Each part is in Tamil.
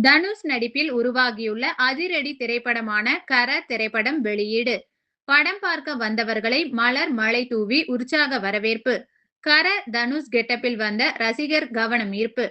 தனுஷ் நடிப்பில் உருவாகியுள்ள அதிரடி திரைப்படமான கர திரைப்படம் வெளியீடு. படம் பார்க்க வந்தவர்களை மலர் மழை தூவி உற்சாக வரவேற்பு. கர தனுஷ் கெட்டப்பில் வந்த ரசிகர் கவனம் ஈர்ப்பு.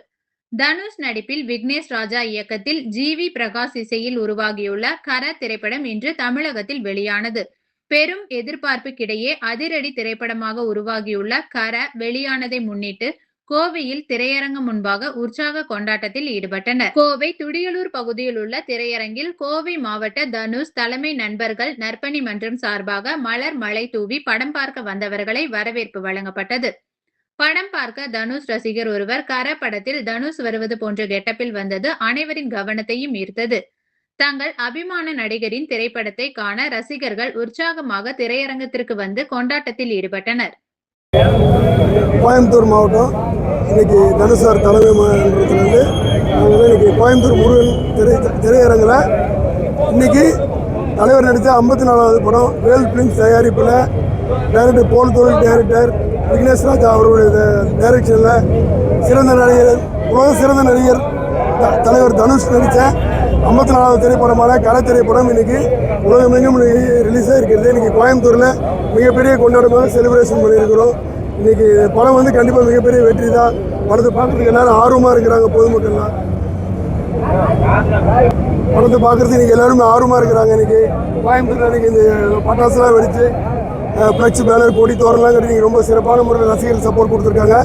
தனுஷ் நடிப்பில் விக்னேஷ் ராஜா இயக்கத்தில் ஜி.வி. பிரகாஷ் இசையில் உருவாகியுள்ள கர திரைப்படம் இன்று தமிழகத்தில் வெளியானது. பெரும் எதிர்பார்ப்புக்கிடையே அதிரடி திரைப்படமாக உருவாகியுள்ள கர வெளியானதை முன்னிட்டு கோவையில் திரையரங்கம் முன்பாக உற்சாக கொண்டாட்டத்தில் ஈடுபட்டனர். கோவை துடியலூர் பகுதியில் உள்ள திரையரங்கில் கோவை மாவட்ட தனுஷ் தலைமை நண்பர்கள் நற்பணி மன்றம் சார்பாக மலர் மழை தூவி படம் பார்க்க வந்தவர்களை வரவேற்பு வழங்கப்பட்டது. படம் பார்க்க தனுஷ் ரசிகர் ஒருவர் கர படத்தில் தனுஷ் வருவது போன்ற கெட்டப்பில் வந்தது அனைவரின் கவனத்தையும் ஈர்த்தது. தங்கள் அபிமான நடிகரின் திரைப்படத்தை காண ரசிகர்கள் உற்சாகமாக திரையரங்கத்திற்கு வந்து கொண்டாட்டத்தில் ஈடுபட்டனர். கோயம்புத்தூர் மாவட்டம் இன்னைக்கு தனுஷார் தலைமை மன்றத்திலிருந்து இன்னைக்கு கோயம்புத்தூர் முருகன் திரையரங்கில் இன்னைக்கு தலைவர் நடித்த 54வது படம் வேல் பிலிம்ஸ் தயாரிப்பில் டைரக்டர் போல் தொழில் டைரக்டர் விக்னேஷ் ராஜா அவருடைய டைரக்ஷனில் சிறந்த நடிகர் உலக சிறந்த நடிகர் தலைவர் தனுஷ் நடித்த 54வது திரைப்படமான கலை திரைப்படம் இன்னைக்கு உலகமெங்கும் ரிலீஸ் ஆகிருக்கிறது. இன்னைக்கு கோயம்புத்தூரில் மிகப்பெரிய கொண்டாட்டமாக செலிப்ரேஷன் பண்ணியிருக்கிறோம். இன்னைக்கு படம் வந்து கண்டிப்பாக மிகப்பெரிய வெற்றி தான். படத்தை பார்க்கறதுக்கு எல்லாரும் ஆர்வமாக இருக்கிறாங்க. பொதுமக்கள்லாம் படத்தை பார்க்கறதுக்கு இன்னைக்கு எல்லாருமே ஆர்வமாக இருக்கிறாங்க. இன்னைக்கு கோயம்புத்தூரில் இன்னைக்கு இந்த பட்டாசுலாம் வெடிச்சு ஃப்ளெக்ஸ் பேனர் கொடி தோறலாம் கட்டி ரொம்ப சிறப்பான முறையில் ரசிகர்கள் சப்போர்ட் கொடுத்துருக்காங்க.